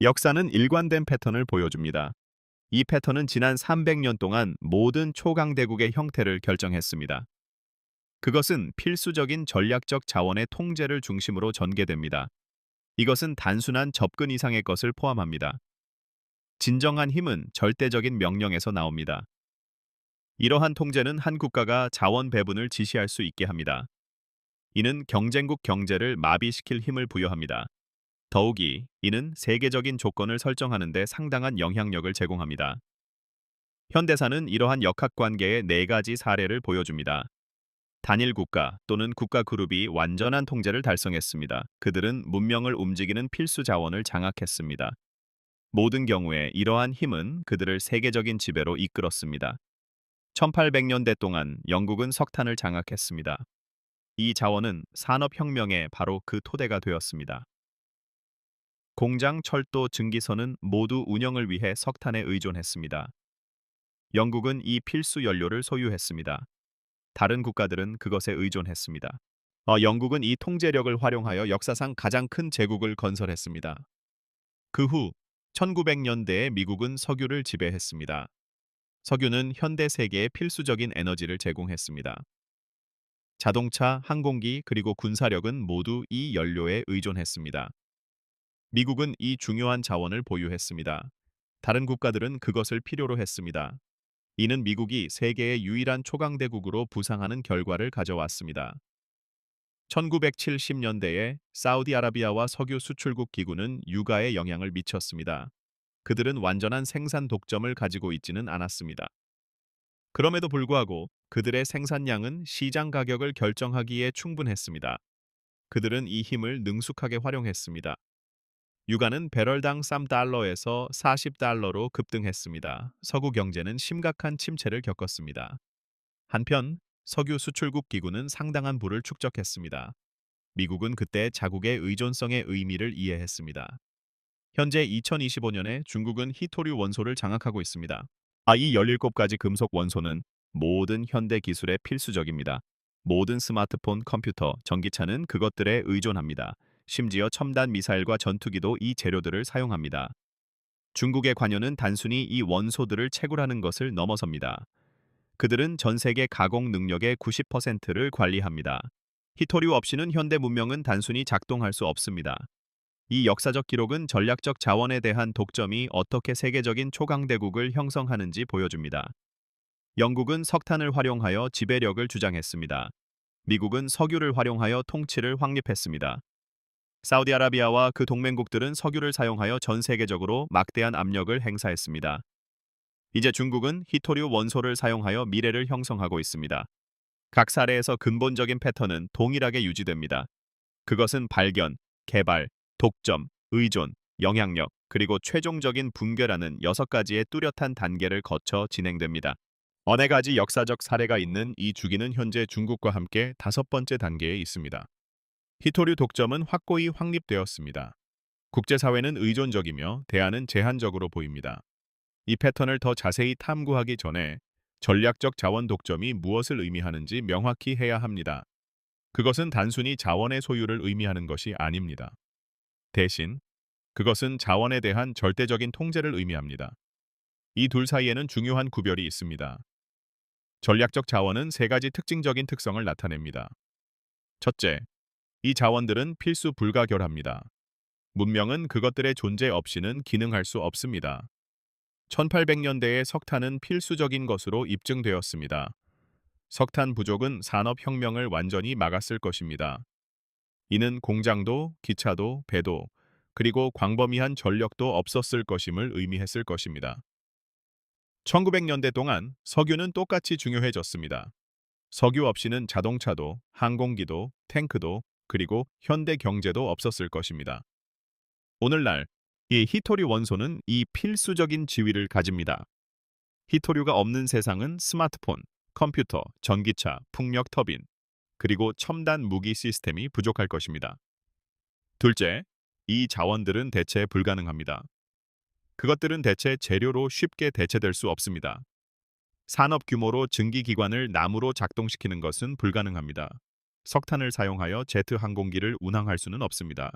역사는 일관된 패턴을 보여줍니다. 이 패턴은 지난 300년 동안 모든 초강대국의 형태를 결정했습니다. 그것은 필수적인 전략적 자원의 통제를 중심으로 전개됩니다. 이것은 단순한 접근 이상의 것을 포함합니다. 진정한 힘은 절대적인 명령에서 나옵니다. 이러한 통제는 한 국가가 자원 배분을 지시할 수 있게 합니다. 이는 경쟁국 경제를 마비시킬 힘을 부여합니다. 더욱이 이는 세계적인 조건을 설정하는 데 상당한 영향력을 제공합니다. 현대사는 이러한 역학관계의 네 가지 사례를 보여줍니다. 단일 국가 또는 국가 그룹이 완전한 통제를 달성했습니다. 그들은 문명을 움직이는 필수 자원을 장악했습니다. 모든 경우에 이러한 힘은 그들을 세계적인 지배로 이끌었습니다. 1800년대 동안 영국은 석탄을 장악했습니다. 이 자원은 산업혁명의 바로 그 토대가 되었습니다. 공장, 철도, 증기선은 모두 운영을 위해 석탄에 의존했습니다. 영국은 이 필수 연료를 소유했습니다. 다른 국가들은 그것에 의존했습니다. 영국은 이 통제력을 활용하여 역사상 가장 큰 제국을 건설했습니다. 그 후 1900년대에 미국은 석유를 지배했습니다. 석유는 현대 세계에 필수적인 에너지를 제공했습니다. 자동차, 항공기, 그리고 군사력은 모두 이 연료에 의존했습니다. 미국은 이 중요한 자원을 보유했습니다. 다른 국가들은 그것을 필요로 했습니다. 이는 미국이 세계의 유일한 초강대국으로 부상하는 결과를 가져왔습니다. 1970년대에 사우디아라비아와 석유 수출국 기구는 유가에 영향을 미쳤습니다. 그들은 완전한 생산 독점을 가지고 있지는 않았습니다. 그럼에도 불구하고 그들의 생산량은 시장 가격을 결정하기에 충분했습니다. 그들은 이 힘을 능숙하게 활용했습니다. 유가는 배럴당 3달러에서 40달러로 급등했습니다. 서구 경제는 심각한 침체를 겪었습니다. 한편 석유 수출국 기구는 상당한 부를 축적했습니다. 미국은 그때 자국의 의존성의 의미를 이해했습니다. 현재 2025년에 중국은 히토류 원소를 장악하고 있습니다. 이 17가지 금속 원소는 모든 현대 기술에 필수적입니다. 모든 스마트폰, 컴퓨터, 전기차는 그것들에 의존합니다. 심지어 첨단 미사일과 전투기도 이 재료들을 사용합니다. 중국의 관여는 단순히 이 원소들을 채굴하는 것을 넘어섭니다. 그들은 전 세계 가공 능력의 90%를 관리합니다. 히토류 없이는 현대 문명은 단순히 작동할 수 없습니다. 이 역사적 기록은 전략적 자원에 대한 독점이 어떻게 세계적인 초강대국을 형성하는지 보여줍니다. 영국은 석탄을 활용하여 지배력을 주장했습니다. 미국은 석유를 활용하여 통치를 확립했습니다. 사우디아라비아와 그 동맹국들은 석유를 사용하여 전 세계적으로 막대한 압력을 행사했습니다. 이제 중국은 히토류 원소를 사용하여 미래를 형성하고 있습니다. 각 사례에서 근본적인 패턴은 동일하게 유지됩니다. 그것은 발견, 개발, 독점, 의존, 영향력, 그리고 최종적인 붕괴라는 6가지의 뚜렷한 단계를 거쳐 진행됩니다. 네 가지 역사적 사례가 있는 이 주기는 현재 중국과 함께 5번째 단계에 있습니다. 히토류 독점은 확고히 확립되었습니다. 국제사회는 의존적이며 대안은 제한적으로 보입니다. 이 패턴을 더 자세히 탐구하기 전에 전략적 자원 독점이 무엇을 의미하는지 명확히 해야 합니다. 그것은 단순히 자원의 소유를 의미하는 것이 아닙니다. 대신 그것은 자원에 대한 절대적인 통제를 의미합니다. 이 둘 사이에는 중요한 구별이 있습니다. 전략적 자원은 3가지 특징적인 특성을 나타냅니다. 첫째, 이 자원들은 필수 불가결합니다. 문명은 그것들의 존재 없이는 기능할 수 없습니다. 1800년대에 석탄은 필수적인 것으로 입증되었습니다. 석탄 부족은 산업혁명을 완전히 막았을 것입니다. 이는 공장도, 기차도, 배도, 그리고 광범위한 전력도 없었을 것임을 의미했을 것입니다. 1900년대 동안 석유는 똑같이 중요해졌습니다. 석유 없이는 자동차도, 항공기도, 탱크도, 그리고 현대 경제도 없었을 것입니다. 오늘날 이 히토류 원소는 이 필수적인 지위를 가집니다. 히토류가 없는 세상은 스마트폰, 컴퓨터, 전기차, 풍력 터빈, 그리고 첨단 무기 시스템이 부족할 것입니다. 둘째, 이 자원들은 대체 불가능합니다. 그것들은 대체 재료로 쉽게 대체될 수 없습니다. 산업 규모로 증기기관을 나무로 작동시키는 것은 불가능합니다. 석탄을 사용하여 제트 항공기를 운항할 수는 없습니다.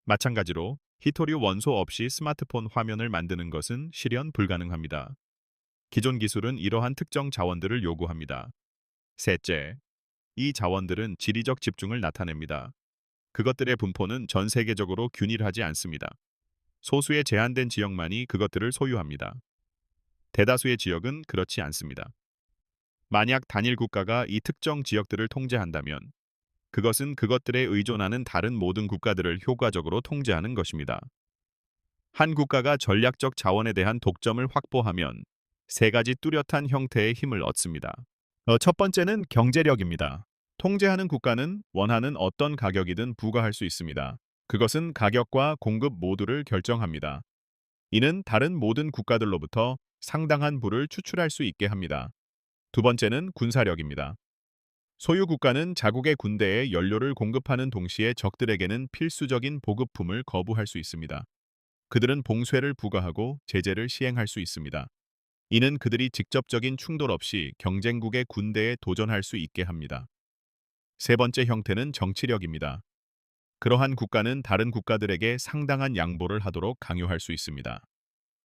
마찬가지로 히토류 원소 없이 스마트폰 화면을 만드는 것은 실현 불가능합니다. 기존 기술은 이러한 특정 자원들을 요구합니다. 셋째, 이 자원들은 지리적 집중을 나타냅니다. 그것들의 분포는 전 세계적으로 균일하지 않습니다. 소수의 제한된 지역만이 그것들을 소유합니다. 대다수의 지역은 그렇지 않습니다. 만약 단일 국가가 이 특정 지역들을 통제한다면 그것은 그것들에 의존하는 다른 모든 국가들을 효과적으로 통제하는 것입니다. 한 국가가 전략적 자원에 대한 독점을 확보하면 세 가지 뚜렷한 형태의 힘을 얻습니다. 첫 번째는 경제력입니다. 통제하는 국가는 원하는 어떤 가격이든 부과할 수 있습니다. 그것은 가격과 공급 모두를 결정합니다. 이는 다른 모든 국가들로부터 상당한 부를 추출할 수 있게 합니다. 두 번째는 군사력입니다. 소유 국가는 자국의 군대에 연료를 공급하는 동시에 적들에게는 필수적인 보급품을 거부할 수 있습니다. 그들은 봉쇄를 부과하고 제재를 시행할 수 있습니다. 이는 그들이 직접적인 충돌 없이 경쟁국의 군대에 도전할 수 있게 합니다. 세 번째 형태는 정치력입니다. 그러한 국가는 다른 국가들에게 상당한 양보를 하도록 강요할 수 있습니다.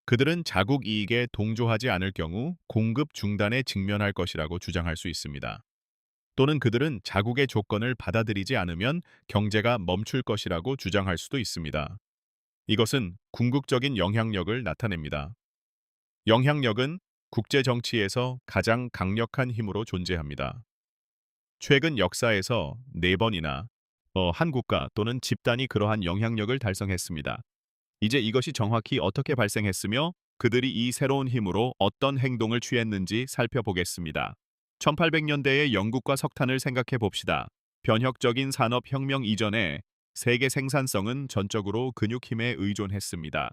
그들은 자국 이익에 동조하지 않을 경우 공급 중단에 직면할 것이라고 주장할 수 있습니다. 또는 그들은 자국의 조건을 받아들이지 않으면 경제가 멈출 것이라고 주장할 수도 있습니다. 이것은 궁극적인 영향력을 나타냅니다. 영향력은 국제 정치에서 가장 강력한 힘으로 존재합니다. 최근 역사에서 4번이나 한 국가 또는 집단이 그러한 영향력을 달성했습니다. 이제 이것이 정확히 어떻게 발생했으며 그들이 이 새로운 힘으로 어떤 행동을 취했는지 살펴보겠습니다. 1800년대의 영국과 석탄을 생각해 봅시다. 변혁적인 산업혁명 이전에 세계 생산성은 전적으로 근육힘에 의존했습니다.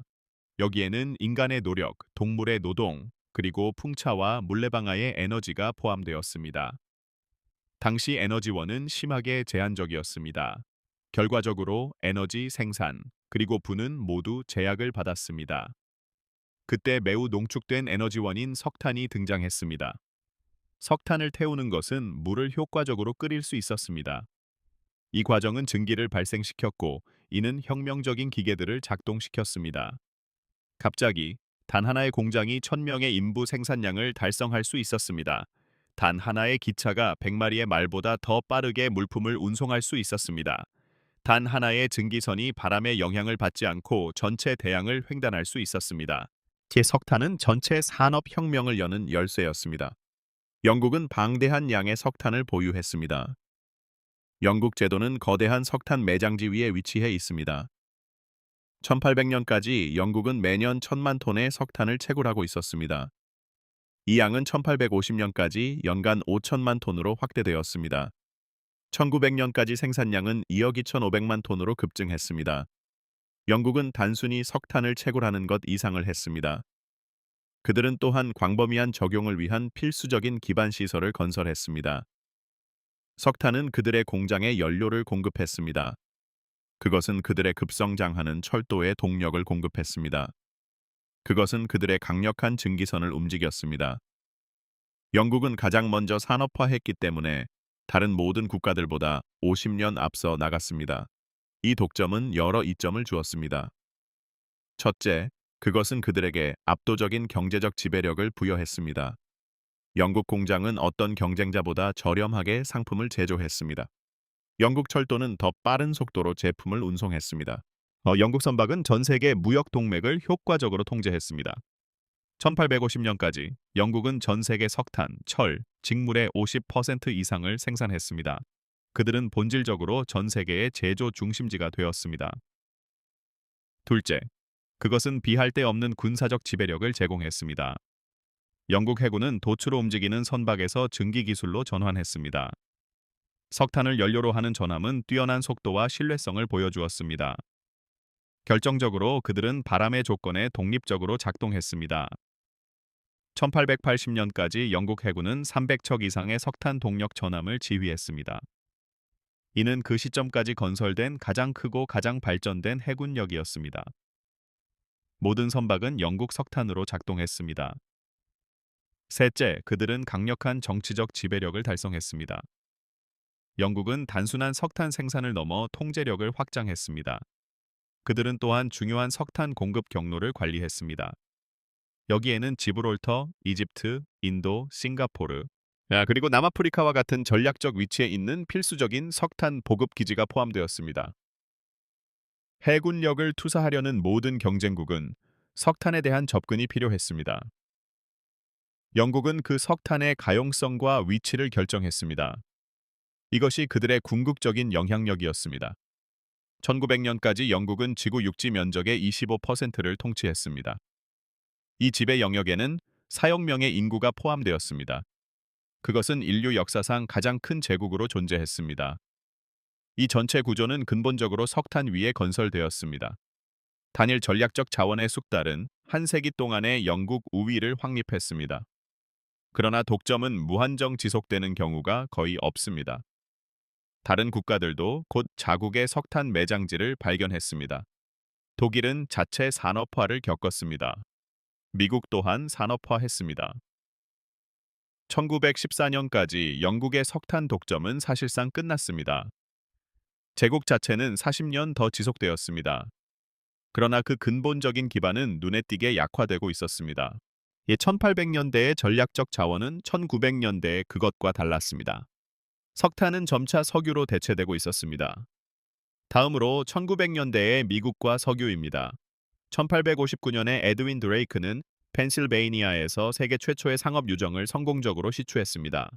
여기에는 인간의 노력, 동물의 노동, 그리고 풍차와 물레방아의 에너지가 포함되었습니다. 당시 에너지원은 심하게 제한적이었습니다. 결과적으로 에너지 생산, 그리고 부는 모두 제약을 받았습니다. 그때 매우 농축된 에너지원인 석탄이 등장했습니다. 석탄을 태우는 것은 물을 효과적으로 끓일 수 있었습니다. 이 과정은 증기를 발생시켰고 이는 혁명적인 기계들을 작동시켰습니다. 갑자기 단 하나의 공장이 1000명의 인부 생산량을 달성할 수 있었습니다. 단 하나의 기차가 100마리의 말보다 더 빠르게 물품을 운송할 수 있었습니다. 단 하나의 증기선이 바람의 영향을 받지 않고 전체 대양을 횡단할 수 있었습니다. 석탄은 전체 산업혁명을 여는 열쇠였습니다. 영국은 방대한 양의 석탄을 보유했습니다. 영국 제도는 거대한 석탄 매장지 위에 위치해 있습니다. 1800년까지 영국은 매년 1000만 톤의 석탄을 채굴하고 있었습니다. 이 양은 1850년까지 연간 5천만 톤으로 확대되었습니다. 1900년까지 생산량은 2억 2,500만 톤으로 급증했습니다. 영국은 단순히 석탄을 채굴하는 것 이상을 했습니다. 그들은 또한 광범위한 적용을 위한 필수적인 기반 시설을 건설했습니다. 석탄은 그들의 공장에 연료를 공급했습니다. 그것은 그들의 급성장하는 철도에 동력을 공급했습니다. 그것은 그들의 강력한 증기선을 움직였습니다. 영국은 가장 먼저 산업화했기 때문에 다른 모든 국가들보다 50년 앞서 나갔습니다. 이 독점은 여러 이점을 주었습니다. 첫째, 그것은 그들에게 압도적인 경제적 지배력을 부여했습니다. 영국 공장은 어떤 경쟁자보다 저렴하게 상품을 제조했습니다. 영국 철도는 더 빠른 속도로 제품을 운송했습니다. 영국 선박은 전 세계 무역 동맥을 효과적으로 통제했습니다. 1850년까지 영국은 전 세계 석탄, 철, 직물의 50% 이상을 생산했습니다. 그들은 본질적으로 전 세계의 제조 중심지가 되었습니다. 둘째, 그것은 비할 데 없는 군사적 지배력을 제공했습니다. 영국 해군은 도추로 움직이는 선박에서 증기 기술로 전환했습니다. 석탄을 연료로 하는 전함은 뛰어난 속도와 신뢰성을 보여주었습니다. 결정적으로 그들은 바람의 조건에 독립적으로 작동했습니다. 1880년까지 영국 해군은 300척 이상의 석탄 동력 전함을 지휘했습니다. 이는 그 시점까지 건설된 가장 크고 가장 발전된 해군력이었습니다. 모든 선박은 영국 석탄으로 작동했습니다. 셋째, 그들은 강력한 정치적 지배력을 달성했습니다. 영국은 단순한 석탄 생산을 넘어 통제력을 확장했습니다. 그들은 또한 중요한 석탄 공급 경로를 관리했습니다. 여기에는 지브롤터, 이집트, 인도, 싱가포르, 그리고 남아프리카와 같은 전략적 위치에 있는 필수적인 석탄 보급 기지가 포함되었습니다. 해군력을 투사하려는 모든 경쟁국은 석탄에 대한 접근이 필요했습니다. 영국은 그 석탄의 가용성과 위치를 결정했습니다. 이것이 그들의 궁극적인 영향력이었습니다. 1900년까지 영국은 지구 육지 면적의 25%를 통치했습니다. 이 지배 영역에는 사형명의 인구가 포함되었습니다. 그것은 인류 역사상 가장 큰 제국으로 존재했습니다. 이 전체 구조는 근본적으로 석탄 위에 건설되었습니다. 단일 전략적 자원의 숙달은 한 세기 동안의 영국 우위를 확립했습니다. 그러나 독점은 무한정 지속되는 경우가 거의 없습니다. 다른 국가들도 곧 자국의 석탄 매장지를 발견했습니다. 독일은 자체 산업화를 겪었습니다. 미국 또한 산업화했습니다. 1914년까지 영국의 석탄 독점은 사실상 끝났습니다. 제국 자체는 40년 더 지속되었습니다. 그러나 그 근본적인 기반은 눈에 띄게 약화되고 있었습니다. 1800년대의 전략적 자원은 1900년대의 그것과 달랐습니다. 석탄은 점차 석유로 대체되고 있었습니다. 다음으로 1900년대의 미국과 석유입니다. 1859년에 에드윈 드레이크는 펜실베이니아에서 세계 최초의 상업 유정을 성공적으로 시추했습니다.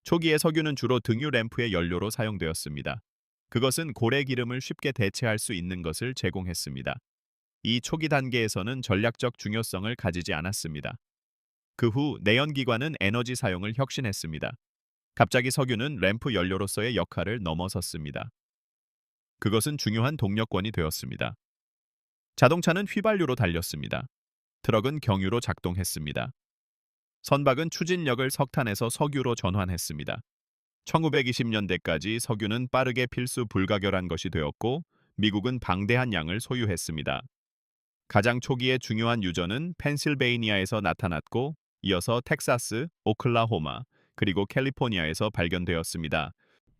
초기의 석유는 주로 등유 램프의 연료로 사용되었습니다. 그것은 고래 기름을 쉽게 대체할 수 있는 것을 제공했습니다. 이 초기 단계에서는 전략적 중요성을 가지지 않았습니다. 그 후 내연기관은 에너지 사용을 혁신했습니다. 갑자기 석유는 램프 연료로서의 역할을 넘어섰습니다. 그것은 중요한 동력권이 되었습니다. 자동차는 휘발유로 달렸습니다. 트럭은 경유로 작동했습니다. 선박은 추진력을 석탄에서 석유로 전환했습니다. 1920년대까지 석유는 빠르게 필수 불가결한 것이 되었고 미국은 방대한 양을 소유했습니다. 가장 초기의 중요한 유전은 펜실베이니아에서 나타났고 이어서 텍사스, 오클라호마, 그리고 캘리포니아에서 발견되었습니다.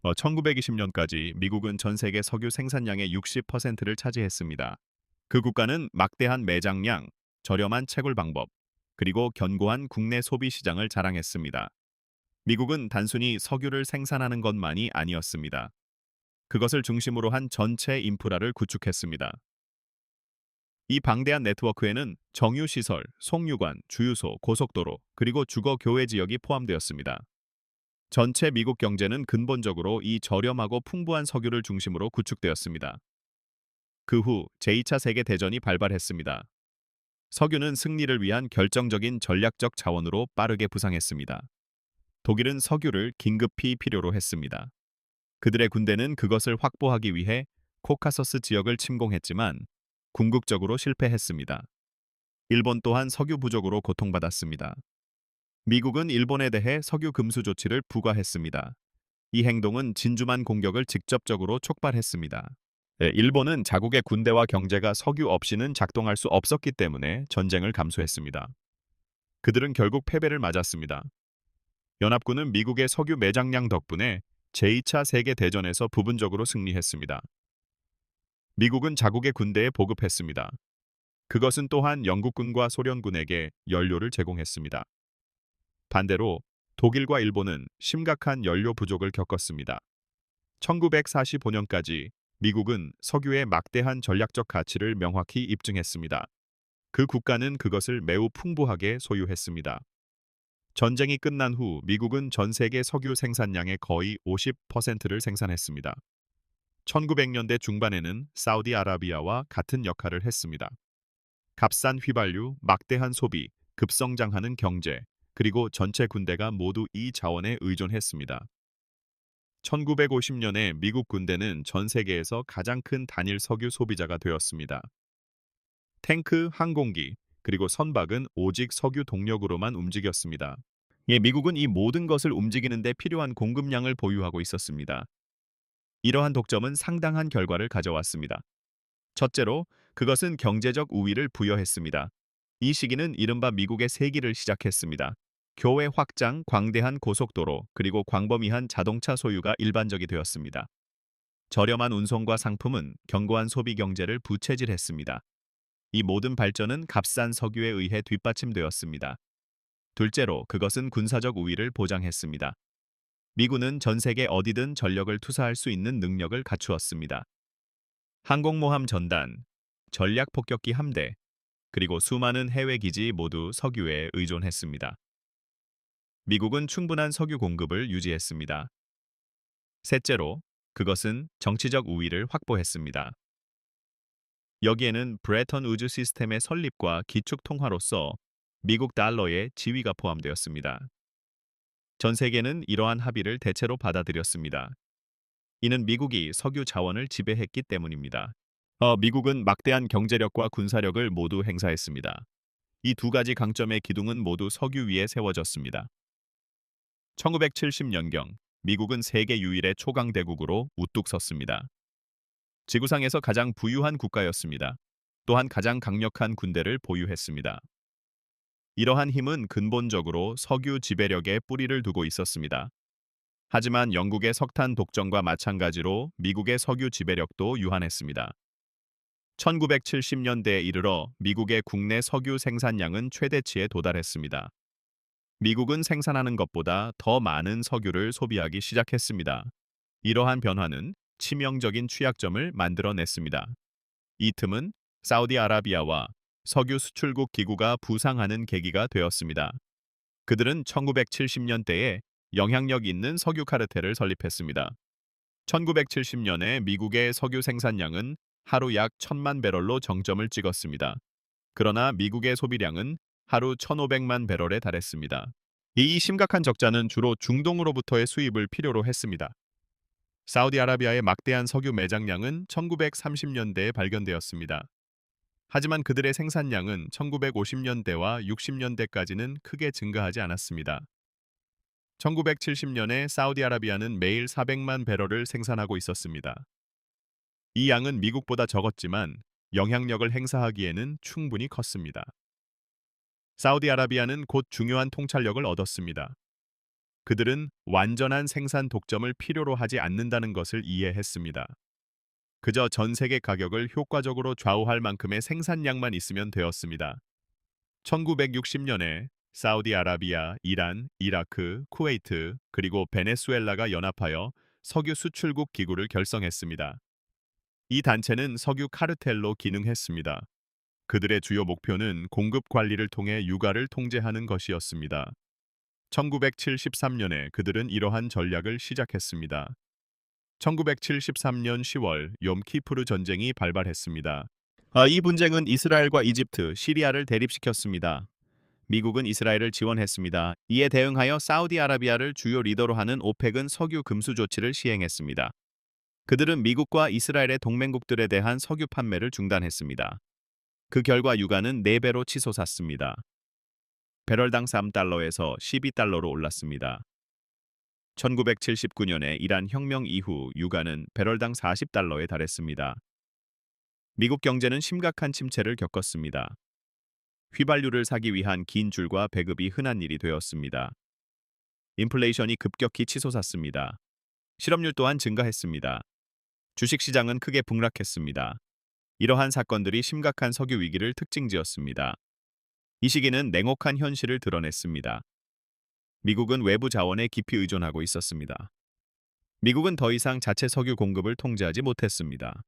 1920년까지 미국은 전 세계 석유 생산량의 60%를 차지했습니다. 그 국가는 막대한 매장량, 저렴한 채굴 방법, 그리고 견고한 국내 소비 시장을 자랑했습니다. 미국은 단순히 석유를 생산하는 것만이 아니었습니다. 그것을 중심으로 한 전체 인프라를 구축했습니다. 이 방대한 네트워크에는 정유시설, 송유관, 주유소, 고속도로, 그리고 주거 교외 지역이 포함되었습니다. 전체 미국 경제는 근본적으로 이 저렴하고 풍부한 석유를 중심으로 구축되었습니다. 그 후 제2차 세계대전이 발발했습니다. 석유는 승리를 위한 결정적인 전략적 자원으로 빠르게 부상했습니다. 독일은 석유를 긴급히 필요로 했습니다. 그들의 군대는 그것을 확보하기 위해 코카서스 지역을 침공했지만 궁극적으로 실패했습니다. 일본 또한 석유 부족으로 고통받았습니다. 미국은 일본에 대해 석유 금수 조치를 부과했습니다. 이 행동은 진주만 공격을 직접적으로 촉발했습니다. 일본은 자국의 군대와 경제가 석유 없이는 작동할 수 없었기 때문에 전쟁을 감수했습니다. 그들은 결국 패배를 맞았습니다. 연합군은 미국의 석유 매장량 덕분에 제2차 세계대전에서 부분적으로 승리했습니다. 미국은 자국의 군대에 보급했습니다. 그것은 또한 영국군과 소련군에게 연료를 제공했습니다. 반대로 독일과 일본은 심각한 연료 부족을 겪었습니다. 1945년까지 미국은 석유의 막대한 전략적 가치를 명확히 입증했습니다. 그 국가는 그것을 매우 풍부하게 소유했습니다. 전쟁이 끝난 후 미국은 전 세계 석유 생산량의 거의 50%를 생산했습니다. 1900년대 중반에는 사우디아라비아와 같은 역할을 했습니다. 값싼 휘발유, 막대한 소비, 급성장하는 경제, 그리고 전체 군대가 모두 이 자원에 의존했습니다. 1950년에 미국 군대는 전 세계에서 가장 큰 단일 석유 소비자가 되었습니다. 탱크, 항공기, 그리고 선박은 오직 석유 동력으로만 움직였습니다. 미국은 이 모든 것을 움직이는 데 필요한 공급량을 보유하고 있었습니다. 이러한 독점은 상당한 결과를 가져왔습니다. 첫째로, 그것은 경제적 우위를 부여했습니다. 이 시기는 이른바 미국의 세기를 시작했습니다. 교외 확장, 광대한 고속도로, 그리고 광범위한 자동차 소유가 일반적이 되었습니다. 저렴한 운송과 상품은 견고한 소비 경제를 부채질했습니다. 이 모든 발전은 값싼 석유에 의해 뒷받침되었습니다. 둘째로 그것은 군사적 우위를 보장했습니다. 미군은 전 세계 어디든 전력을 투사할 수 있는 능력을 갖추었습니다. 항공모함 전단, 전략 폭격기 함대, 그리고 수많은 해외 기지 모두 석유에 의존했습니다. 미국은 충분한 석유 공급을 유지했습니다. 셋째로, 그것은 정치적 우위를 확보했습니다. 여기에는 브레턴 우즈 시스템의 설립과 기축 통화로서 미국 달러의 지위가 포함되었습니다. 전 세계는 이러한 합의를 대체로 받아들였습니다. 이는 미국이 석유 자원을 지배했기 때문입니다. 미국은 막대한 경제력과 군사력을 모두 행사했습니다. 이 두 가지 강점의 기둥은 모두 석유 위에 세워졌습니다. 1970년경, 미국은 세계 유일의 초강대국으로 우뚝 섰습니다. 지구상에서 가장 부유한 국가였습니다. 또한 가장 강력한 군대를 보유했습니다. 이러한 힘은 근본적으로 석유 지배력에 뿌리를 두고 있었습니다. 하지만 영국의 석탄 독점과 마찬가지로 미국의 석유 지배력도 유한했습니다. 1970년대에 이르러 미국의 국내 석유 생산량은 최대치에 도달했습니다. 미국은 생산하는 것보다 더 많은 석유를 소비하기 시작했습니다. 이러한 변화는 치명적인 취약점을 만들어냈습니다. 이 틈은 사우디아라비아와 석유 수출국 기구가 부상하는 계기가 되었습니다. 그들은 1970년대에 영향력 있는 석유 카르텔을 설립했습니다. 1970년에 미국의 석유 생산량은 하루 약 1,000만 배럴로 정점을 찍었습니다. 그러나 미국의 소비량은 하루 1,500만 배럴에 달했습니다. 이 심각한 적자는 주로 중동으로부터의 수입을 필요로 했습니다. 사우디아라비아의 막대한 석유 매장량은 1930년대에 발견되었습니다. 하지만 그들의 생산량은 1950년대와 60년대까지는 크게 증가하지 않았습니다. 1970년에 사우디아라비아는 매일 400만 배럴을 생산하고 있었습니다. 이 양은 미국보다 적었지만 영향력을 행사하기에는 충분히 컸습니다. 사우디아라비아는 곧 중요한 통찰력을 얻었습니다. 그들은 완전한 생산 독점을 필요로 하지 않는다는 것을 이해했습니다. 그저 전 세계 가격을 효과적으로 좌우할 만큼의 생산량만 있으면 되었습니다. 1960년에 사우디아라비아, 이란, 이라크, 쿠웨이트, 그리고 베네수엘라가 연합하여 석유 수출국 기구를 결성했습니다. 이 단체는 석유 카르텔로 기능했습니다. 그들의 주요 목표는 공급 관리를 통해 유가를 통제하는 것이었습니다. 1973년에 그들은 이러한 전략을 시작했습니다. 1973년 10월 욤키푸르 전쟁이 발발했습니다. 이 분쟁은 이스라엘과 이집트, 시리아를 대립시켰습니다. 미국은 이스라엘을 지원했습니다. 이에 대응하여 사우디아라비아를 주요 리더로 하는 오펙은 석유 금수 조치를 시행했습니다. 그들은 미국과 이스라엘의 동맹국들에 대한 석유 판매를 중단했습니다. 그 결과 유가는 4배로 치솟았습니다. 배럴당 3달러에서 12달러로 올랐습니다. 1979년에 이란 혁명 이후 유가는 배럴당 40달러에 달했습니다. 미국 경제는 심각한 침체를 겪었습니다. 휘발유를 사기 위한 긴 줄과 배급이 흔한 일이 되었습니다. 인플레이션이 급격히 치솟았습니다. 실업률 또한 증가했습니다. 주식시장은 크게 폭락했습니다. 이러한 사건들이 심각한 석유 위기를 특징지었습니다. 이 시기는 냉혹한 현실을 드러냈습니다. 미국은 외부 자원에 깊이 의존하고 있었습니다. 미국은 더 이상 자체 석유 공급을 통제하지 못했습니다.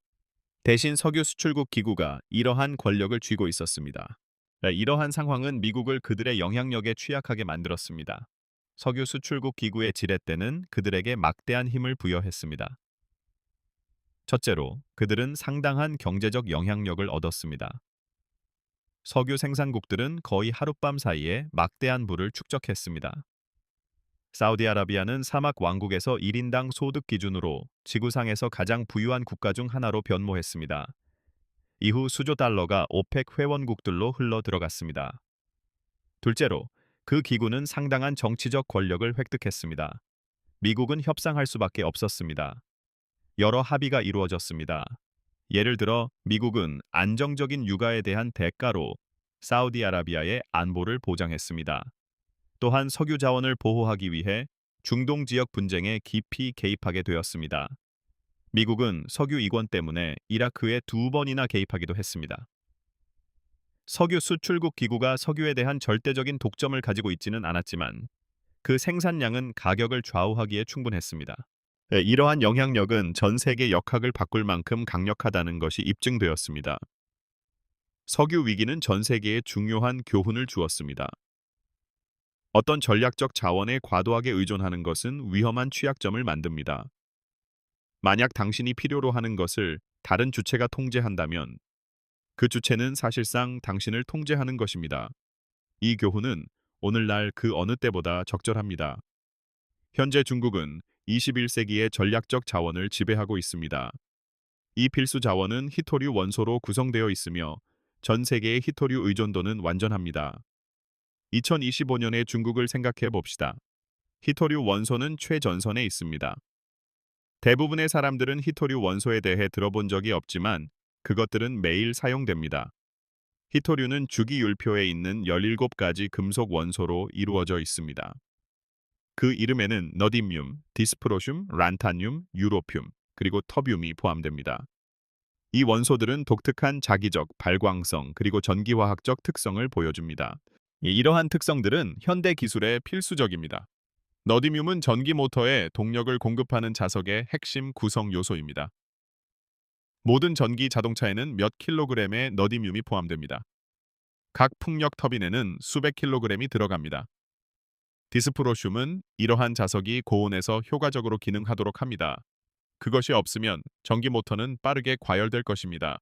대신 석유 수출국 기구가 이러한 권력을 쥐고 있었습니다. 이러한 상황은 미국을 그들의 영향력에 취약하게 만들었습니다. 석유 수출국 기구의 지렛대는 그들에게 막대한 힘을 부여했습니다. 첫째로, 그들은 상당한 경제적 영향력을 얻었습니다. 석유 생산국들은 거의 하룻밤 사이에 막대한 부를 축적했습니다. 사우디아라비아는 사막 왕국에서 1인당 소득 기준으로 지구상에서 가장 부유한 국가 중 하나로 변모했습니다. 이후 수조 달러가 오펙 회원국들로 흘러 들어갔습니다. 둘째로, 그 기구는 상당한 정치적 권력을 획득했습니다. 미국은 협상할 수밖에 없었습니다. 여러 합의가 이루어졌습니다. 예를 들어 미국은 안정적인 유가에 대한 대가로 사우디아라비아의 안보를 보장했습니다. 또한 석유 자원을 보호하기 위해 중동 지역 분쟁에 깊이 개입하게 되었습니다. 미국은 석유 이권 때문에 이라크에 두 번이나 개입하기도 했습니다. 석유 수출국 기구가 석유에 대한 절대적인 독점을 가지고 있지는 않았지만 그 생산량은 가격을 좌우하기에 충분했습니다. 네, 이러한 영향력은 전 세계 역학을 바꿀 만큼 강력하다는 것이 입증되었습니다. 석유 위기는 전 세계에 중요한 교훈을 주었습니다. 어떤 전략적 자원에 과도하게 의존하는 것은 위험한 취약점을 만듭니다. 만약 당신이 필요로 하는 것을 다른 주체가 통제한다면 그 주체는 사실상 당신을 통제하는 것입니다. 이 교훈은 오늘날 그 어느 때보다 적절합니다. 현재 중국은 21세기의 전략적 자원을 지배하고 있습니다. 이 필수 자원은 히토류 원소로 구성되어 있으며 전 세계의 히토류 의존도는 완전합니다. 2025년의 중국을 생각해 봅시다. 히토류 원소는 최전선에 있습니다. 대부분의 사람들은 히토류 원소에 대해 들어본 적이 없지만 그것들은 매일 사용됩니다. 히토류는 주기율표에 있는 17가지 금속 원소로 이루어져 있습니다. 그 이름에는 너디뮴, 디스프로슘, 란타늄, 유로듐, 그리고 터뷴이 포함됩니다. 이 원소들은 독특한 자기적, 발광성, 그리고 전기화학적 특성을 보여줍니다. 이러한 특성들은 현대 기술에 필수적입니다. 너디뮴은 전기 모터에 동력을 공급하는 자석의 핵심 구성 요소입니다. 모든 전기 자동차에는 몇 킬로그램의 너디뮴이 포함됩니다. 각 풍력 터빈에는 수백 킬로그램이 들어갑니다. 디스프로슘은 이러한 자석이 고온에서 효과적으로 기능하도록 합니다. 그것이 없으면 전기 모터는 빠르게 과열될 것입니다.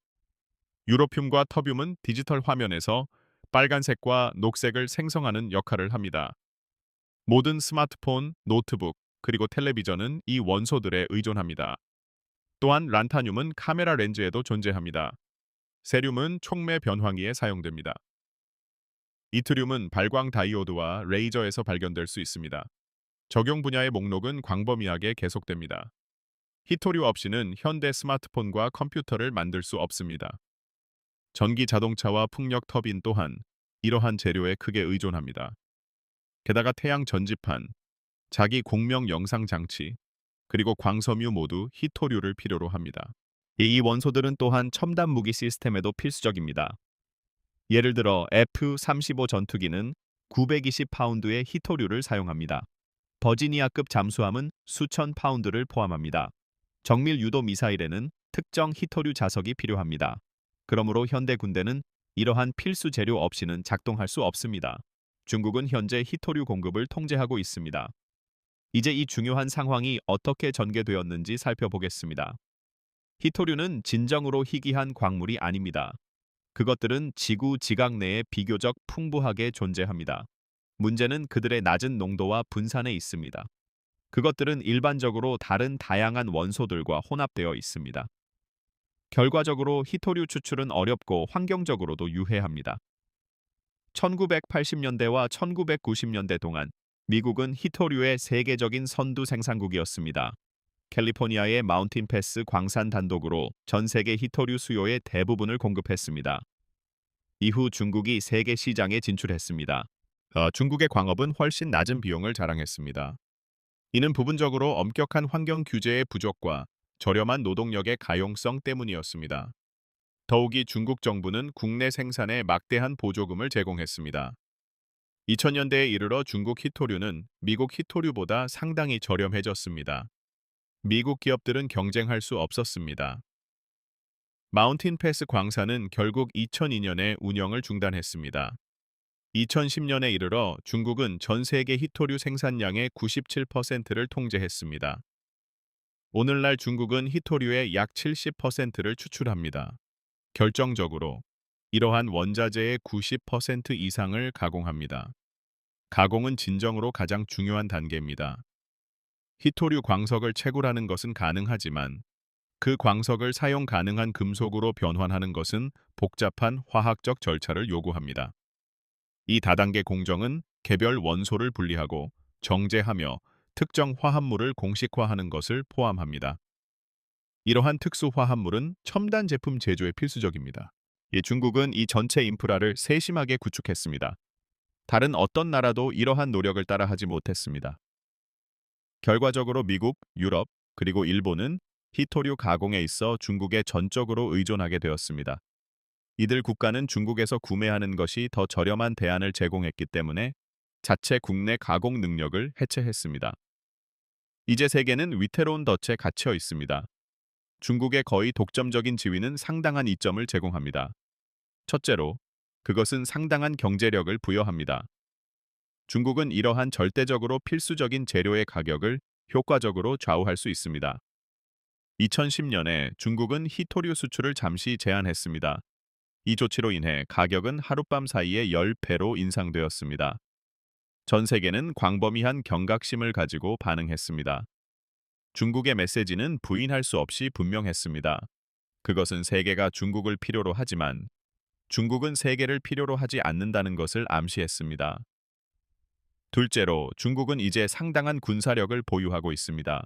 유로듐과 터뷴은 디지털 화면에서 빨간색과 녹색을 생성하는 역할을 합니다. 모든 스마트폰, 노트북, 그리고 텔레비전은 이 원소들에 의존합니다. 또한 란타늄은 카메라 렌즈에도 존재합니다. 세륨은 촉매 변환기에 사용됩니다. 이트륨은 발광 다이오드와 레이저에서 발견될 수 있습니다. 적용 분야의 목록은 광범위하게 계속됩니다. 히토류 없이는 현대 스마트폰과 컴퓨터를 만들 수 없습니다. 전기 자동차와 풍력 터빈 또한 이러한 재료에 크게 의존합니다. 게다가 태양 전지판, 자기 공명 영상 장치, 그리고 광섬유 모두 히토류를 필요로 합니다. 이 원소들은 또한 첨단 무기 시스템에도 필수적입니다. 예를 들어 F-35 전투기는 920파운드의 히토류를 사용합니다. 버지니아급 잠수함은 수천 파운드를 포함합니다. 정밀 유도 미사일에는 특정 히토류 자석이 필요합니다. 그러므로 현대 군대는 이러한 필수 재료 없이는 작동할 수 없습니다. 중국은 현재 히토류 공급을 통제하고 있습니다. 이제 이 중요한 상황이 어떻게 전개되었는지 살펴보겠습니다. 히토류는 진정으로 희귀한 광물이 아닙니다. 그것들은 지구 지각 내에 비교적 풍부하게 존재합니다. 문제는 그들의 낮은 농도와 분산에 있습니다. 그것들은 일반적으로 다른 다양한 원소들과 혼합되어 있습니다. 결과적으로 히토류 추출은 어렵고 환경적으로도 유해합니다. 1980년대와 1990년대 동안 미국은 히토류의 세계적인 선두 생산국이었습니다. 캘리포니아의 마운틴 패스 광산 단독으로 전 세계 히토류 수요의 대부분을 공급했습니다. 이후 중국이 세계 시장에 진출했습니다. 중국의 광업은 훨씬 낮은 비용을 자랑했습니다. 이는 부분적으로 엄격한 환경 규제의 부족과 저렴한 노동력의 가용성 때문이었습니다. 더욱이 중국 정부는 국내 생산에 막대한 보조금을 제공했습니다. 2000년대에 이르러 중국 히토류는 미국 히토류보다 상당히 저렴해졌습니다. 미국 기업들은 경쟁할 수 없었습니다. 마운틴 패스 광산은 결국 2002년에 운영을 중단했습니다. 2010년에 이르러 중국은 전 세계 히토류 생산량의 97%를 통제했습니다. 오늘날 중국은 히토류의 약 70%를 추출합니다. 결정적으로 이러한 원자재의 90% 이상을 가공합니다. 가공은 진정으로 가장 중요한 단계입니다. 히토류 광석을 채굴하는 것은 가능하지만 그 광석을 사용 가능한 금속으로 변환하는 것은 복잡한 화학적 절차를 요구합니다. 이 다단계 공정은 개별 원소를 분리하고 정제하며 특정 화합물을 공식화하는 것을 포함합니다. 이러한 특수 화합물은 첨단 제품 제조에 필수적입니다. 중국은 이 전체 인프라를 세심하게 구축했습니다. 다른 어떤 나라도 이러한 노력을 따라하지 못했습니다. 결과적으로 미국, 유럽, 그리고 일본은 히토류 가공에 있어 중국에 전적으로 의존하게 되었습니다. 이들 국가는 중국에서 구매하는 것이 더 저렴한 대안을 제공했기 때문에 자체 국내 가공 능력을 해체했습니다. 이제 세계는 위태로운 덫에 갇혀 있습니다. 중국의 거의 독점적인 지위는 상당한 이점을 제공합니다. 첫째로, 그것은 상당한 경제력을 부여합니다. 중국은 이러한 절대적으로 필수적인 재료의 가격을 효과적으로 좌우할 수 있습니다. 2010년에 중국은 히토류 수출을 잠시 제한했습니다. 이 조치로 인해 가격은 하룻밤 사이에 10배로 인상되었습니다. 전 세계는 광범위한 경각심을 가지고 반응했습니다. 중국의 메시지는 부인할 수 없이 분명했습니다. 그것은 세계가 중국을 필요로 하지만 중국은 세계를 필요로 하지 않는다는 것을 암시했습니다. 둘째로, 중국은 이제 상당한 군사력을 보유하고 있습니다.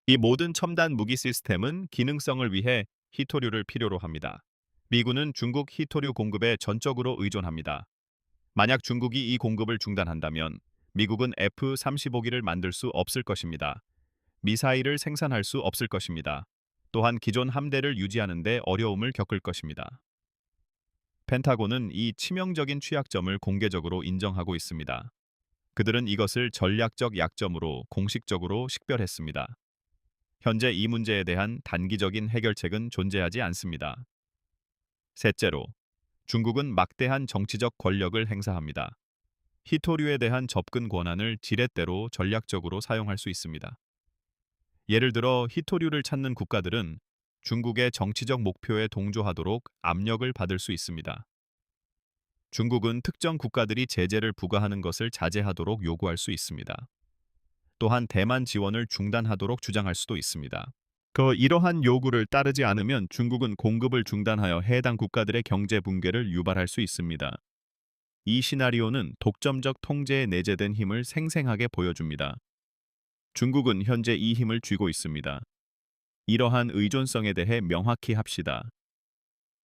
이 모든 첨단 무기 시스템은 기능성을 위해 히토류를 필요로 합니다. 미군은 중국 히토류 공급에 전적으로 의존합니다. 만약 중국이 이 공급을 중단한다면 미국은 F-35기를 만들 수 없을 것입니다. 미사일을 생산할 수 없을 것입니다. 또한 기존 함대를 유지하는 데 어려움을 겪을 것입니다. 펜타곤은 이 치명적인 취약점을 공개적으로 인정하고 있습니다. 그들은 이것을 전략적 약점으로 공식적으로 식별했습니다. 현재 이 문제에 대한 단기적인 해결책은 존재하지 않습니다. 셋째로, 중국은 막대한 정치적 권력을 행사합니다. 히토류에 대한 접근 권한을 지렛대로 전략적으로 사용할 수 있습니다. 예를 들어 히토류를 찾는 국가들은 중국의 정치적 목표에 동조하도록 압력을 받을 수 있습니다. 중국은 특정 국가들이 제재를 부과하는 것을 자제하도록 요구할 수 있습니다. 또한 대만 지원을 중단하도록 주장할 수도 있습니다. 이러한 요구를 따르지 않으면 중국은 공급을 중단하여 해당 국가들의 경제 붕괴를 유발할 수 있습니다. 이 시나리오는 독점적 통제에 내재된 힘을 생생하게 보여줍니다. 중국은 현재 이 힘을 쥐고 있습니다. 이러한 의존성에 대해 명확히 합시다.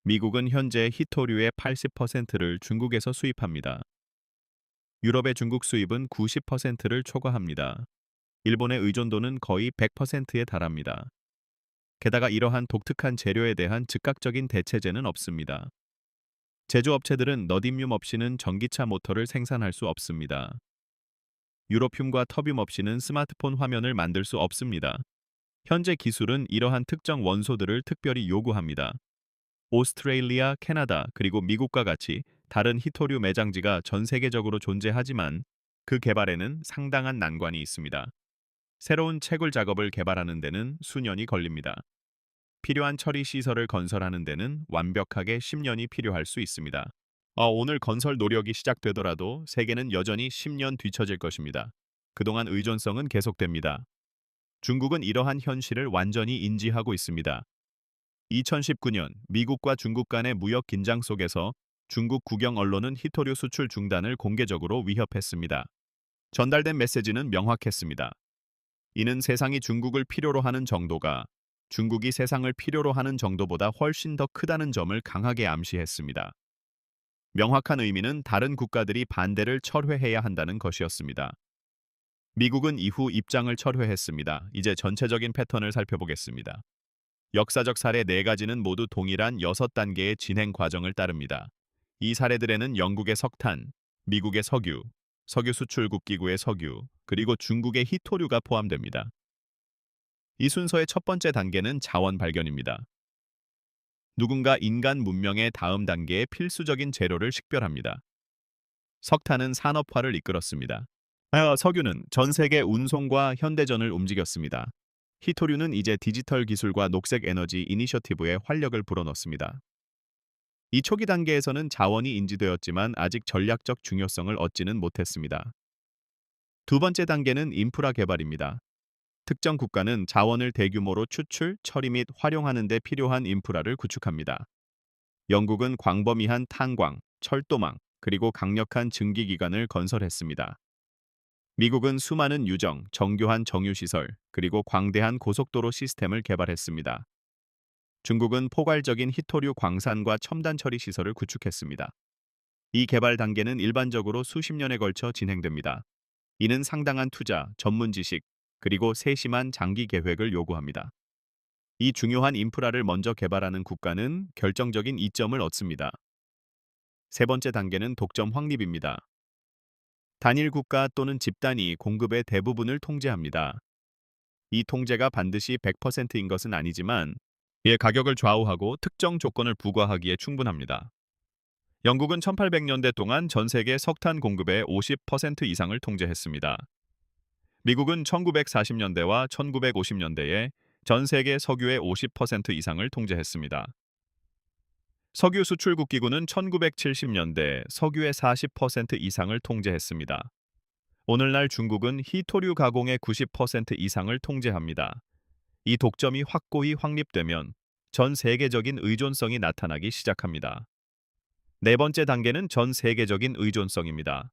미국은 현재 히토류의 80%를 중국에서 수입합니다. 유럽의 중국 수입은 90%를 초과합니다. 일본의 의존도는 거의 100%에 달합니다. 게다가 이러한 독특한 재료에 대한 즉각적인 대체제는 없습니다. 제조업체들은 너듐듐 없이는 전기차 모터를 생산할 수 없습니다. 유로듐과 터듐 없이는 스마트폰 화면을 만들 수 없습니다. 현재 기술은 이러한 특정 원소들을 특별히 요구합니다. 오스트레일리아, 캐나다, 그리고 미국과 같이 다른 히토류 매장지가 전 세계적으로 존재하지만 그 개발에는 상당한 난관이 있습니다. 새로운 채굴 작업을 개발하는 데는 수년이 걸립니다. 필요한 처리 시설을 건설하는 데는 완벽하게 10년이 필요할 수 있습니다. 오늘 건설 노력이 시작되더라도 세계는 여전히 10년 뒤처질 것입니다. 그동안 의존성은 계속됩니다. 중국은 이러한 현실을 완전히 인지하고 있습니다. 2019년 미국과 중국 간의 무역 긴장 속에서 중국 국영 언론은 히토류 수출 중단을 공개적으로 위협했습니다. 전달된 메시지는 명확했습니다. 이는 세상이 중국을 필요로 하는 정도가 중국이 세상을 필요로 하는 정도보다 훨씬 더 크다는 점을 강하게 암시했습니다. 명확한 의미는 다른 국가들이 반대를 철회해야 한다는 것이었습니다. 미국은 이후 입장을 철회했습니다. 이제 전체적인 패턴을 살펴보겠습니다. 역사적 사례 4가지는 모두 동일한 6단계의 진행 과정을 따릅니다. 이 사례들에는 영국의 석탄, 미국의 석유, 석유 수출국 기구의 석유, 그리고 중국의 히토류가 포함됩니다. 이 순서의 첫 번째 단계는 자원 발견입니다. 누군가 인간 문명의 다음 단계의 필수적인 재료를 식별합니다. 석탄은 산업화를 이끌었습니다. 석유는 전 세계 운송과 현대전을 움직였습니다. 히토류는 이제 디지털 기술과 녹색 에너지 이니셔티브에 활력을 불어넣습니다. 이 초기 단계에서는 자원이 인지되었지만 아직 전략적 중요성을 얻지는 못했습니다. 두 번째 단계는 인프라 개발입니다. 특정 국가는 자원을 대규모로 추출, 처리 및 활용하는 데 필요한 인프라를 구축합니다. 영국은 광범위한 탄광, 철도망, 그리고 강력한 증기기관을 건설했습니다. 미국은 수많은 유정, 정교한 정유시설, 그리고 광대한 고속도로 시스템을 개발했습니다. 중국은 포괄적인 히토류 광산과 첨단 처리 시설을 구축했습니다. 이 개발 단계는 일반적으로 수십 년에 걸쳐 진행됩니다. 이는 상당한 투자, 전문 지식, 그리고 세심한 장기 계획을 요구합니다. 이 중요한 인프라를 먼저 개발하는 국가는 결정적인 이점을 얻습니다. 세 번째 단계는 독점 확립입니다. 단일 국가 또는 집단이 공급의 대부분을 통제합니다. 이 통제가 반드시 100%인 것은 아니지만 이의 가격을 좌우하고 특정 조건을 부과하기에 충분합니다. 영국은 1800년대 동안 전 세계 석탄 공급의 50% 이상을 통제했습니다. 미국은 1940년대와 1950년대에 전 세계 석유의 50% 이상을 통제했습니다. 석유 수출국 기구는 1970년대 석유의 40% 이상을 통제했습니다. 오늘날 중국은 희토류 가공의 90% 이상을 통제합니다. 이 독점이 확고히 확립되면 전 세계적인 의존성이 나타나기 시작합니다. 네 번째 단계는 전 세계적인 의존성입니다.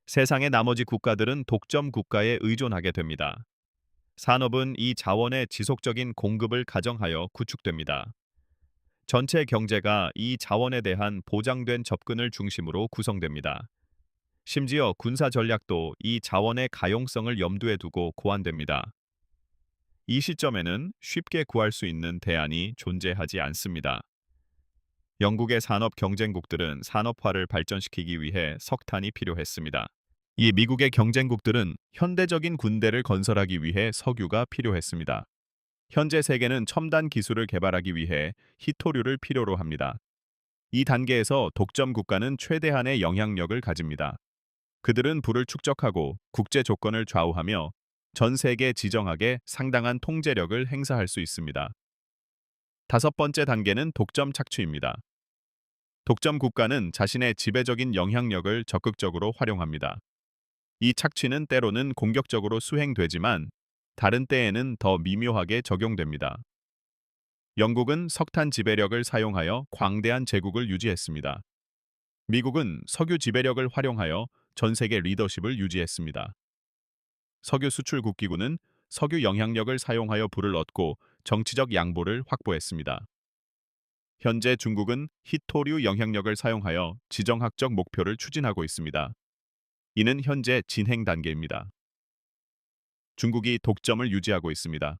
세상의 나머지 국가들은 독점 국가에 의존하게 됩니다. 산업은 이 자원의 지속적인 공급을 가정하여 구축됩니다. 전체 경제가 이 자원에 대한 보장된 접근을 중심으로 구성됩니다. 심지어 군사 전략도 이 자원의 가용성을 염두에 두고 고안됩니다. 이 시점에는 쉽게 구할 수 있는 대안이 존재하지 않습니다. 영국의 산업 경쟁국들은 산업화를 발전시키기 위해 석탄이 필요했습니다. 이 미국의 경쟁국들은 현대적인 군대를 건설하기 위해 석유가 필요했습니다. 현재 세계는 첨단 기술을 개발하기 위해 희토류를 필요로 합니다. 이 단계에서 독점 국가는 최대한의 영향력을 가집니다. 그들은 부를 축적하고 국제 조건을 좌우하며 전 세계 지정학에 상당한 통제력을 행사할 수 있습니다. 다섯 번째 단계는 독점 착취입니다. 독점 국가는 자신의 지배적인 영향력을 적극적으로 활용합니다. 이 착취는 때로는 공격적으로 수행되지만 다른 때에는 더 미묘하게 적용됩니다. 영국은 석탄 지배력을 사용하여 광대한 제국을 유지했습니다. 미국은 석유 지배력을 활용하여 전 세계 리더십을 유지했습니다. 석유 수출국 기구는 석유 영향력을 사용하여 부를 얻고 정치적 양보를 확보했습니다. 현재 중국은 희토류 영향력을 사용하여 지정학적 목표를 추진하고 있습니다. 이는 현재 진행 단계입니다. 중국이 독점을 유지하고 있습니다.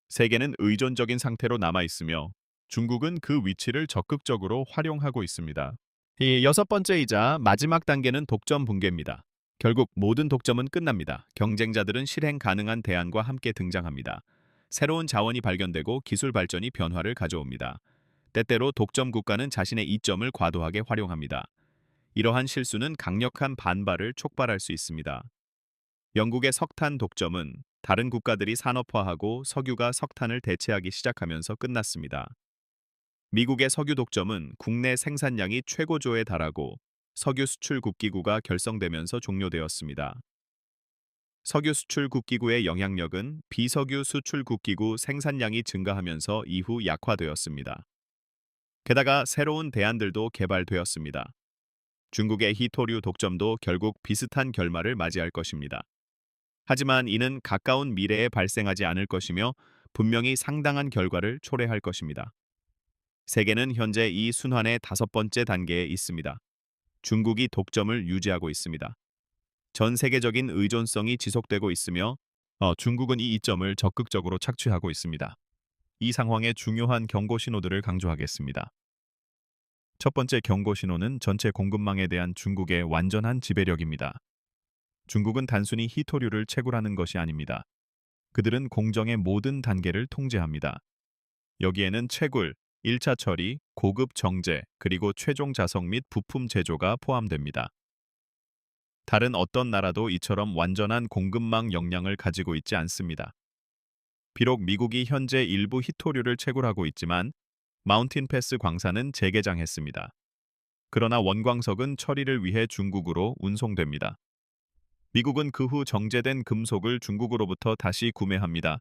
세계는 의존적인 상태로 남아 있으며 중국은 그 위치를 적극적으로 활용하고 있습니다. 이 여섯 번째이자 마지막 단계는 독점 붕괴입니다. 결국 모든 독점은 끝납니다. 경쟁자들은 실행 가능한 대안과 함께 등장합니다. 새로운 자원이 발견되고 기술 발전이 변화를 가져옵니다. 때때로 독점 국가는 자신의 이점을 과도하게 활용합니다. 이러한 실수는 강력한 반발을 촉발할 수 있습니다. 영국의 석탄 독점은 다른 국가들이 산업화하고 석유가 석탄을 대체하기 시작하면서 끝났습니다. 미국의 석유 독점은 국내 생산량이 최고조에 달하고 석유 수출국 기구가 결성되면서 종료되었습니다. 석유 수출국 기구의 영향력은 비석유 수출국 기구 생산량이 증가하면서 이후 약화되었습니다. 게다가 새로운 대안들도 개발되었습니다. 중국의 희토류 독점도 결국 비슷한 결말을 맞이할 것입니다. 하지만 이는 가까운 미래에 발생하지 않을 것이며 분명히 상당한 결과를 초래할 것입니다. 세계는 현재 이 순환의 다섯 번째 단계에 있습니다. 중국이 독점을 유지하고 있습니다. 전 세계적인 의존성이 지속되고 있으며 중국은 이 이점을 적극적으로 착취하고 있습니다. 이 상황의 중요한 경고 신호들을 강조하겠습니다. 첫 번째 경고 신호는 전체 공급망에 대한 중국의 완전한 지배력입니다. 중국은 단순히 희토류를 채굴하는 것이 아닙니다. 그들은 공정의 모든 단계를 통제합니다. 여기에는 채굴, 1차 처리, 고급 정제, 그리고 최종 자석 및 부품 제조가 포함됩니다. 다른 어떤 나라도 이처럼 완전한 공급망 역량을 가지고 있지 않습니다. 비록 미국이 현재 일부 희토류를 채굴하고 있지만 마운틴 패스 광산은 재개장했습니다. 그러나 원광석은 처리를 위해 중국으로 운송됩니다. 미국은 그 후 정제된 금속을 중국으로부터 다시 구매합니다.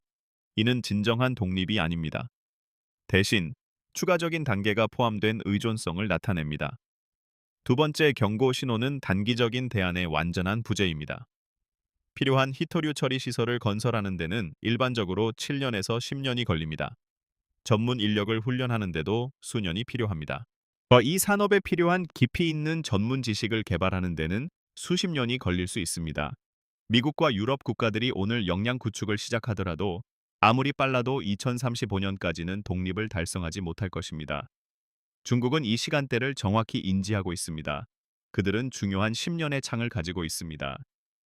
이는 진정한 독립이 아닙니다. 대신 추가적인 단계가 포함된 의존성을 나타냅니다. 두 번째 경고 신호는 단기적인 대안의 완전한 부재입니다. 필요한 희토류 처리 시설을 건설하는 데는 일반적으로 7년에서 10년이 걸립니다. 전문 인력을 훈련하는 데도 수년이 필요합니다. 이 산업에 필요한 깊이 있는 전문 지식을 개발하는 데는 수십 년이 걸릴 수 있습니다. 미국과 유럽 국가들이 오늘 역량 구축을 시작하더라도 아무리 빨라도 2035년까지는 독립을 달성하지 못할 것입니다. 중국은 이 시간대를 정확히 인지하고 있습니다. 그들은 중요한 10년의 창을 가지고 있습니다.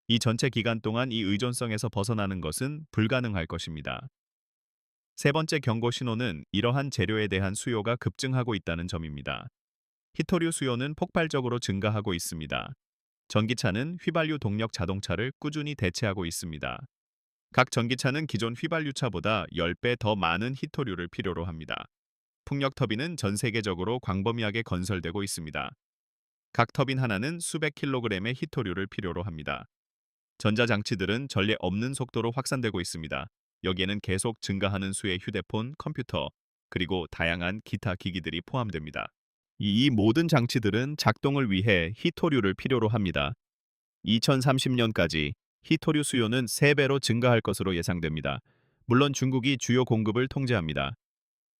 이 전체 기간 동안 이 의존성에서 벗어나는 것은 불가능할 것입니다. 세 번째 경고 신호는 이러한 재료에 대한 수요가 급증하고 있다는 점입니다. 히토류 수요는 폭발적으로 증가하고 있습니다. 전기차는 휘발유 동력 자동차를 꾸준히 대체하고 있습니다. 각 전기차는 기존 휘발유차보다 10배 더 많은 히토류를 필요로 합니다. 풍력 터빈은 전 세계적으로 광범위하게 건설되고 있습니다. 각 터빈 하나는 수백 킬로그램의 히토류를 필요로 합니다. 전자장치들은 전례 없는 속도로 확산되고 있습니다. 여기에는 계속 증가하는 수의 휴대폰, 컴퓨터, 그리고 다양한 기타 기기들이 포함됩니다. 이 모든 장치들은 작동을 위해 히토류를 필요로 합니다. 2030년까지 히토류 수요는 3배로 증가할 것으로 예상됩니다. 물론 중국이 주요 공급을 통제합니다.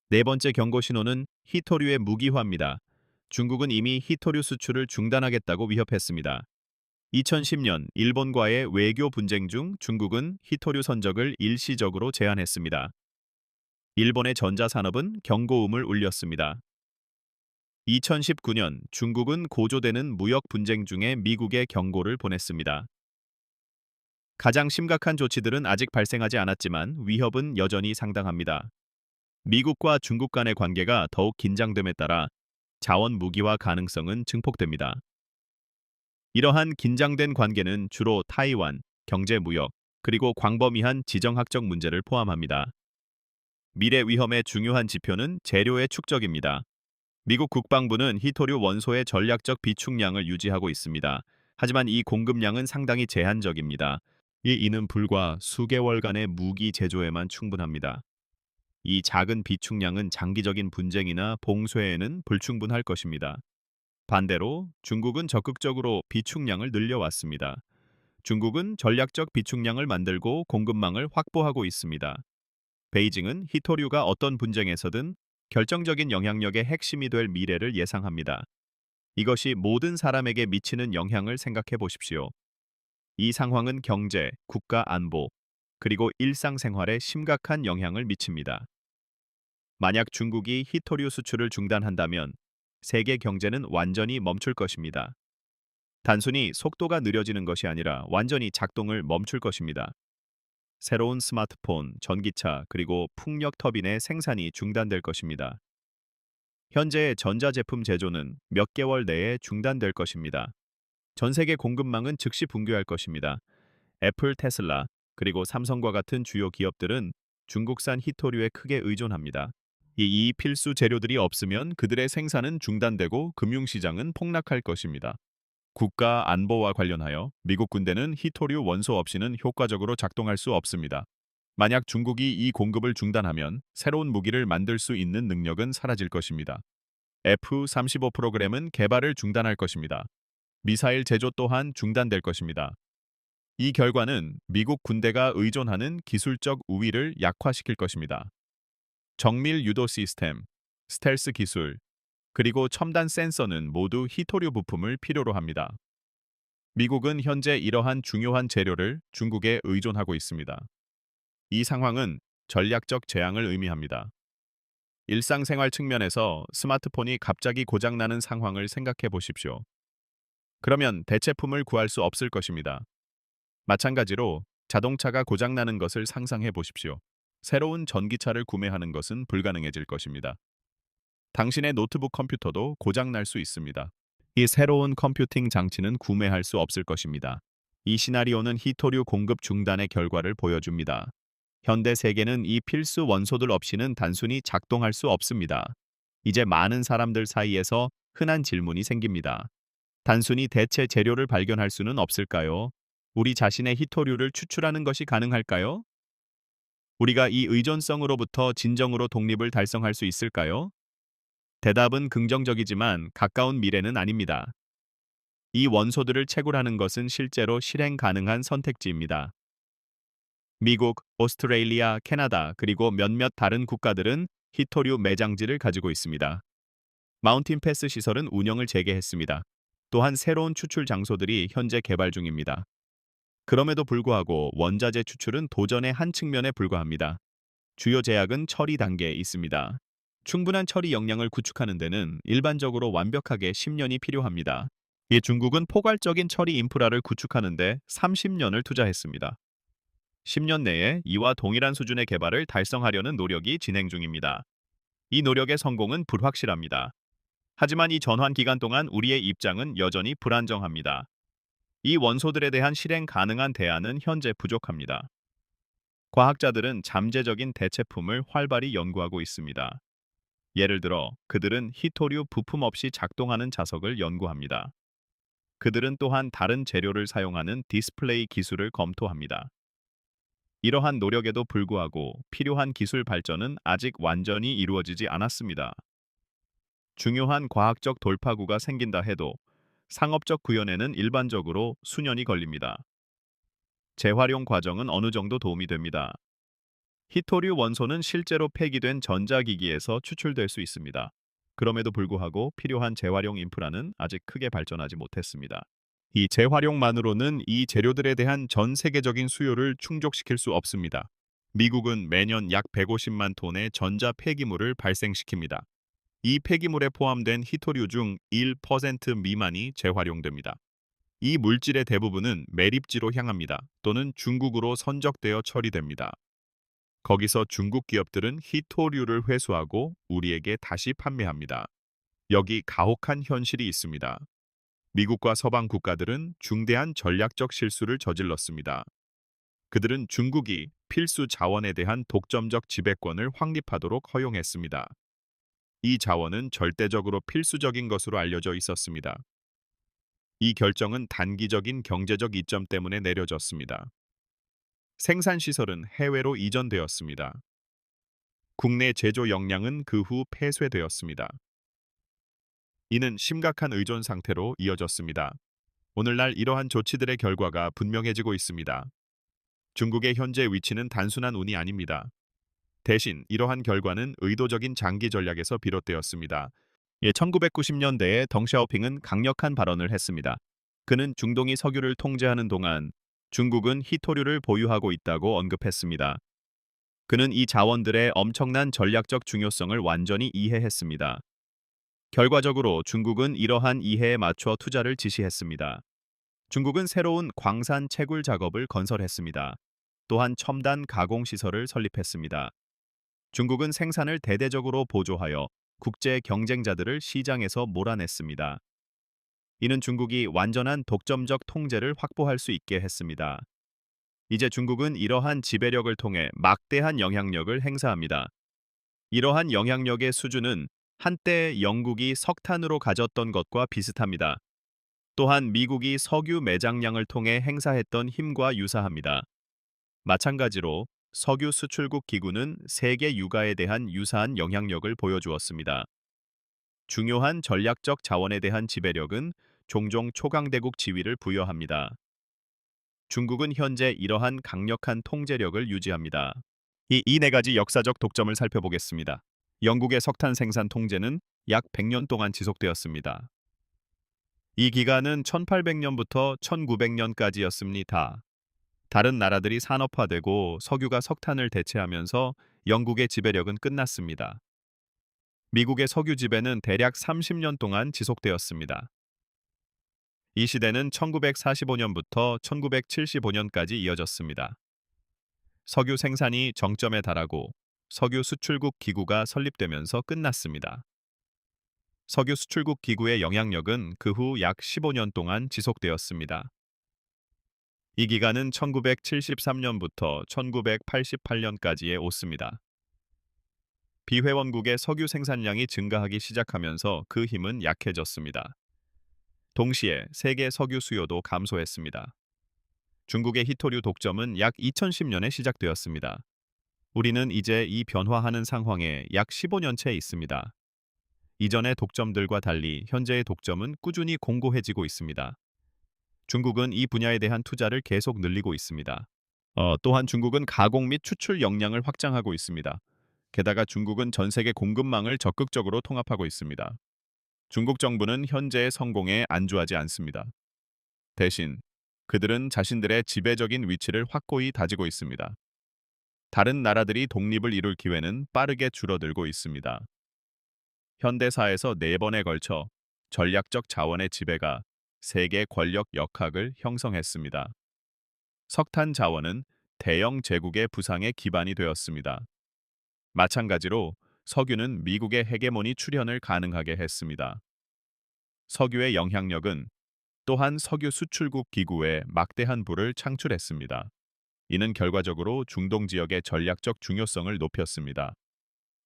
네 번째 경고 신호는 히토류의 무기화입니다. 중국은 이미 히토류 수출을 중단하겠다고 위협했습니다. 2010년 일본과의 외교 분쟁 중 중국은 히토류 선적을 일시적으로 제한했습니다. 일본의 전자산업은 경고음을 울렸습니다. 2019년 중국은 고조되는 무역 분쟁 중에 미국에 경고를 보냈습니다. 가장 심각한 조치들은 아직 발생하지 않았지만 위협은 여전히 상당합니다. 미국과 중국 간의 관계가 더욱 긴장됨에 따라 자원 무기화 가능성은 증폭됩니다. 이러한 긴장된 관계는 주로 타이완, 경제 무역, 그리고 광범위한 지정학적 문제를 포함합니다. 미래 위험의 중요한 지표는 재료의 축적입니다. 미국 국방부는 히토류 원소의 전략적 비축량을 유지하고 있습니다. 하지만 이 공급량은 상당히 제한적입니다. 이는 불과 수개월간의 무기 제조에만 충분합니다. 이 작은 비축량은 장기적인 분쟁이나 봉쇄에는 불충분할 것입니다. 반대로 중국은 적극적으로 비축량을 늘려왔습니다. 중국은 전략적 비축량을 만들고 공급망을 확보하고 있습니다. 베이징은 히토류가 어떤 분쟁에서든 결정적인 영향력의 핵심이 될 미래를 예상합니다. 이것이 모든 사람에게 미치는 영향을 생각해 보십시오. 이 상황은 경제, 국가 안보, 그리고 일상생활에 심각한 영향을 미칩니다. 만약 중국이 히토류 수출을 중단한다면 세계 경제는 완전히 멈출 것입니다. 단순히 속도가 느려지는 것이 아니라 완전히 작동을 멈출 것입니다. 새로운 스마트폰, 전기차, 그리고 풍력 터빈의 생산이 중단될 것입니다. 현재의 전자제품 제조는 몇 개월 내에 중단될 것입니다. 전 세계 공급망은 즉시 붕괴할 것입니다. 애플, 테슬라, 그리고 삼성과 같은 주요 기업들은 중국산 히토류에 크게 의존합니다. 이 필수 재료들이 없으면 그들의 생산은 중단되고 금융시장은 폭락할 것입니다. 국가 안보와 관련하여 미국 군대는 히토류 원소 없이는 효과적으로 작동할 수 없습니다. 만약 중국이 이 공급을 중단하면 새로운 무기를 만들 수 있는 능력은 사라질 것입니다. F-35 프로그램은 개발을 중단할 것입니다. 미사일 제조 또한 중단될 것입니다. 이 결과는 미국 군대가 의존하는 기술적 우위를 약화시킬 것입니다. 정밀 유도 시스템, 스텔스 기술, 그리고 첨단 센서는 모두 히토류 부품을 필요로 합니다. 미국은 현재 이러한 중요한 재료를 중국에 의존하고 있습니다. 이 상황은 전략적 재앙을 의미합니다. 일상생활 측면에서 스마트폰이 갑자기 고장나는 상황을 생각해 보십시오. 그러면 대체품을 구할 수 없을 것입니다. 마찬가지로 자동차가 고장나는 것을 상상해 보십시오. 새로운 전기차를 구매하는 것은 불가능해질 것입니다. 당신의 노트북 컴퓨터도 고장날 수 있습니다. 이 새로운 컴퓨팅 장치는 구매할 수 없을 것입니다. 이 시나리오는 히토류 공급 중단의 결과를 보여줍니다. 현대 세계는 이 필수 원소들 없이는 단순히 작동할 수 없습니다. 이제 많은 사람들 사이에서 흔한 질문이 생깁니다. 단순히 대체 재료를 발견할 수는 없을까요? 우리 자신의 히토류를 추출하는 것이 가능할까요? 우리가 이 의존성으로부터 진정으로 독립을 달성할 수 있을까요? 대답은 긍정적이지만 가까운 미래는 아닙니다. 이 원소들을 채굴하는 것은 실제로 실행 가능한 선택지입니다. 미국, 오스트레일리아, 캐나다, 그리고 몇몇 다른 국가들은 히토류 매장지를 가지고 있습니다. 마운틴 패스 시설은 운영을 재개했습니다. 또한 새로운 추출 장소들이 현재 개발 중입니다. 그럼에도 불구하고 원자재 추출은 도전의 한 측면에 불과합니다. 주요 제약은 처리 단계에 있습니다. 충분한 처리 역량을 구축하는 데는 일반적으로 완벽하게 10년이 필요합니다. 중국은 포괄적인 처리 인프라를 구축하는 데 30년을 투자했습니다. 10년 내에 이와 동일한 수준의 개발을 달성하려는 노력이 진행 중입니다. 이 노력의 성공은 불확실합니다. 하지만 이 전환 기간 동안 우리의 입장은 여전히 불안정합니다. 이 원소들에 대한 실행 가능한 대안은 현재 부족합니다. 과학자들은 잠재적인 대체품을 활발히 연구하고 있습니다. 예를 들어 그들은 히토류 부품 없이 작동하는 자석을 연구합니다. 그들은 또한 다른 재료를 사용하는 디스플레이 기술을 검토합니다. 이러한 노력에도 불구하고 필요한 기술 발전은 아직 완전히 이루어지지 않았습니다. 중요한 과학적 돌파구가 생긴다 해도 상업적 구현에는 일반적으로 수년이 걸립니다. 재활용 과정은 어느 정도 도움이 됩니다. 히토류 원소는 실제로 폐기된 전자기기에서 추출될 수 있습니다. 그럼에도 불구하고 필요한 재활용 인프라는 아직 크게 발전하지 못했습니다. 이 재활용만으로는 이 재료들에 대한 전 세계적인 수요를 충족시킬 수 없습니다. 미국은 매년 약 150만 톤의 전자 폐기물을 발생시킵니다. 이 폐기물에 포함된 히토류 중 1% 미만이 재활용됩니다. 이 물질의 대부분은 매립지로 향합니다. 또는 중국으로 선적되어 처리됩니다. 거기서 중국 기업들은 히토류를 회수하고 우리에게 다시 판매합니다. 여기 가혹한 현실이 있습니다. 미국과 서방 국가들은 중대한 전략적 실수를 저질렀습니다. 그들은 중국이 필수 자원에 대한 독점적 지배권을 확립하도록 허용했습니다. 이 자원은 절대적으로 필수적인 것으로 알려져 있었습니다. 이 결정은 단기적인 경제적 이점 때문에 내려졌습니다. 생산시설은 해외로 이전되었습니다. 국내 제조 역량은 그 후 폐쇄되었습니다. 이는 심각한 의존 상태로 이어졌습니다. 오늘날 이러한 조치들의 결과가 분명해지고 있습니다. 중국의 현재 위치는 단순한 운이 아닙니다. 대신 이러한 결과는 의도적인 장기 전략에서 비롯되었습니다. 1990년대에 덩샤오핑은 강력한 발언을 했습니다. 그는 중동이 석유를 통제하는 동안 중국은 히토류를 보유하고 있다고 언급했습니다. 그는 이 자원들의 엄청난 전략적 중요성을 완전히 이해했습니다. 결과적으로 중국은 이러한 이해에 맞춰 투자를 지시했습니다. 중국은 새로운 광산 채굴 작업을 건설했습니다. 또한 첨단 가공 시설을 설립했습니다. 중국은 생산을 대대적으로 보조하여 국제 경쟁자들을 시장에서 몰아냈습니다. 이는 중국이 완전한 독점적 통제를 확보할 수 있게 했습니다. 이제 중국은 이러한 지배력을 통해 막대한 영향력을 행사합니다. 이러한 영향력의 수준은 한때 영국이 석탄으로 가졌던 것과 비슷합니다. 또한 미국이 석유 매장량을 통해 행사했던 힘과 유사합니다. 마찬가지로 석유 수출국 기구는 세계 유가에 대한 유사한 영향력을 보여주었습니다. 중요한 전략적 자원에 대한 지배력은 종종 초강대국 지위를 부여합니다. 중국은 현재 이러한 강력한 통제력을 유지합니다. 이 네 가지 역사적 독점을 살펴보겠습니다. 영국의 석탄 생산 통제는 약 100년 동안 지속되었습니다. 이 기간은 1800년부터 1900년까지였습니다. 다른 나라들이 산업화되고 석유가 석탄을 대체하면서 영국의 지배력은 끝났습니다. 미국의 석유 지배는 대략 30년 동안 지속되었습니다. 이 시대는 1945년부터 1975년까지 이어졌습니다. 석유 생산이 정점에 달하고 석유 수출국 기구가 설립되면서 끝났습니다. 석유 수출국 기구의 영향력은 그 후 약 15년 동안 지속되었습니다. 이 기간은 1973년부터 1988년까지의 오습니다. 비회원국의 석유 생산량이 증가하기 시작하면서 그 힘은 약해졌습니다. 동시에 세계 석유 수요도 감소했습니다. 중국의 히토류 독점은 약 2010년에 시작되었습니다. 우리는 이제 이 변화하는 상황에 약 15년째 있습니다. 이전의 독점들과 달리 현재의 독점은 꾸준히 공고해지고 있습니다. 중국은 이 분야에 대한 투자를 계속 늘리고 있습니다. 또한 중국은 가공 및 추출 역량을 확장하고 있습니다. 게다가 중국은 전 세계 공급망을 적극적으로 통합하고 있습니다. 중국 정부는 현재의 성공에 안주하지 않습니다. 대신 그들은 자신들의 지배적인 위치를 확고히 다지고 있습니다. 다른 나라들이 독립을 이룰 기회는 빠르게 줄어들고 있습니다. 현대사에서 4번에 걸쳐 전략적 자원의 지배가 세계 권력 역학을 형성했습니다. 석탄 자원은 대영 제국의 부상의 기반이 되었습니다. 마찬가지로 석유는 미국의 헤게모니 출현을 가능하게 했습니다. 석유의 영향력은 또한 석유 수출국 기구에 막대한 부를 창출했습니다. 이는 결과적으로 중동 지역의 전략적 중요성을 높였습니다.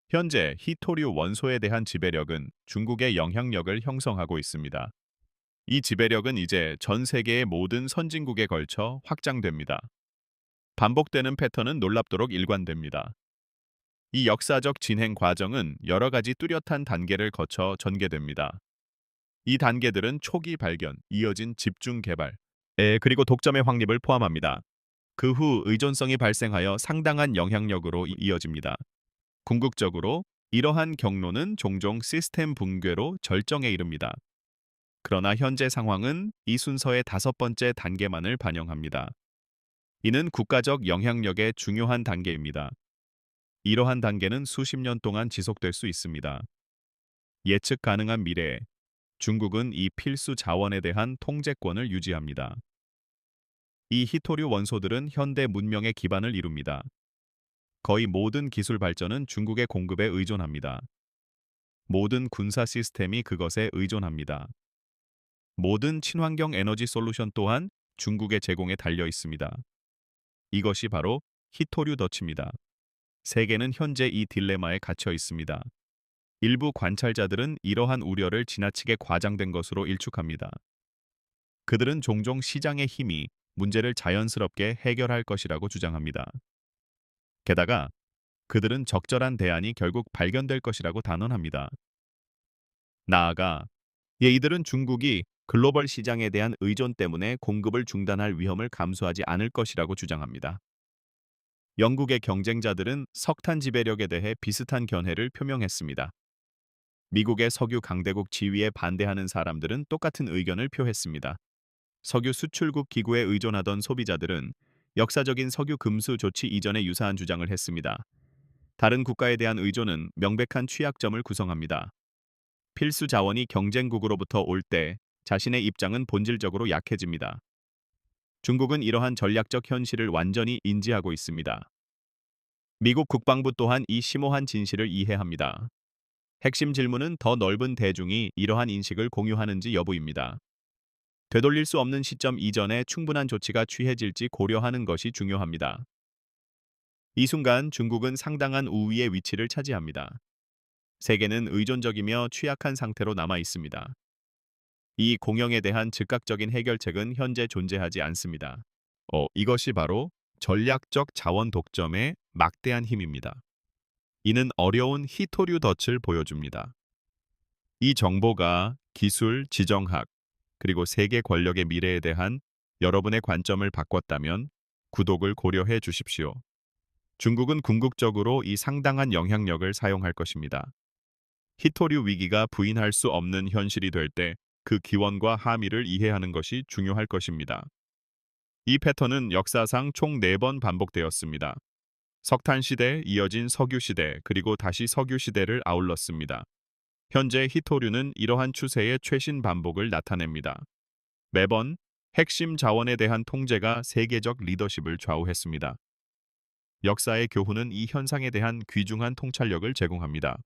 현재 히토류 원소에 대한 지배력은 중국의 영향력을 형성하고 있습니다. 이 지배력은 이제 전 세계의 모든 선진국에 걸쳐 확장됩니다. 반복되는 패턴은 놀랍도록 일관됩니다. 이 역사적 진행 과정은 여러 가지 뚜렷한 단계를 거쳐 전개됩니다. 이 단계들은 초기 발견, 이어진 집중 개발, 그리고 독점의 확립을 포함합니다. 그 후 의존성이 발생하여 상당한 영향력으로 이어집니다. 궁극적으로 이러한 경로는 종종 시스템 붕괴로 절정에 이릅니다. 그러나 현재 상황은 이 순서의 5번째 단계만을 반영합니다. 이는 국가적 영향력의 중요한 단계입니다. 이러한 단계는 수십 년 동안 지속될 수 있습니다. 예측 가능한 미래에 중국은 이 필수 자원에 대한 통제권을 유지합니다. 이 히토류 원소들은 현대 문명의 기반을 이룹니다. 거의 모든 기술 발전은 중국의 공급에 의존합니다. 모든 군사 시스템이 그것에 의존합니다. 모든 친환경 에너지 솔루션 또한 중국의 제공에 달려 있습니다. 이것이 바로 히토류 덫입니다. 세계는 현재 이 딜레마에 갇혀 있습니다. 일부 관찰자들은 이러한 우려를 지나치게 과장된 것으로 일축합니다. 그들은 종종 시장의 힘이 문제를 자연스럽게 해결할 것이라고 주장합니다. 게다가 그들은 적절한 대안이 결국 발견될 것이라고 단언합니다. 나아가 이들은 중국이 글로벌 시장에 대한 의존 때문에 공급을 중단할 위험을 감수하지 않을 것이라고 주장합니다. 영국의 경쟁자들은 석탄 지배력에 대해 비슷한 견해를 표명했습니다. 미국의 석유 강대국 지위에 반대하는 사람들은 똑같은 의견을 표했습니다. 석유 수출국 기구에 의존하던 소비자들은 역사적인 석유 금수 조치 이전에 유사한 주장을 했습니다. 다른 국가에 대한 의존은 명백한 취약점을 구성합니다. 필수 자원이 경쟁국으로부터 올 때 자신의 입장은 본질적으로 약해집니다. 중국은 이러한 전략적 현실을 완전히 인지하고 있습니다. 미국 국방부 또한 이 심오한 진실을 이해합니다. 핵심 질문은 더 넓은 대중이 이러한 인식을 공유하는지 여부입니다. 되돌릴 수 없는 시점 이전에 충분한 조치가 취해질지 고려하는 것이 중요합니다. 이 순간 중국은 상당한 우위의 위치를 차지합니다. 세계는 의존적이며 취약한 상태로 남아 있습니다. 이 공영에 대한 즉각적인 해결책은 현재 존재하지 않습니다. 이것이 바로 전략적 자원 독점의 막대한 힘입니다. 이는 어려운 히토류 덫을 보여줍니다. 이 정보가 기술, 지정학, 그리고 세계 권력의 미래에 대한 여러분의 관점을 바꿨다면 구독을 고려해 주십시오. 중국은 궁극적으로 이 상당한 영향력을 사용할 것입니다. 히토류 위기가 부인할 수 없는 현실이 될 때 그 기원과 함의를 이해하는 것이 중요할 것입니다. 이 패턴은 역사상 총 4번 반복되었습니다. 석탄 시대, 이어진 석유 시대, 그리고 다시 석유 시대를 아울렀습니다. 현재 히토류는 이러한 추세의 최신 반복을 나타냅니다. 매번 핵심 자원에 대한 통제가 세계적 리더십을 좌우했습니다. 역사의 교훈은 이 현상에 대한 귀중한 통찰력을 제공합니다.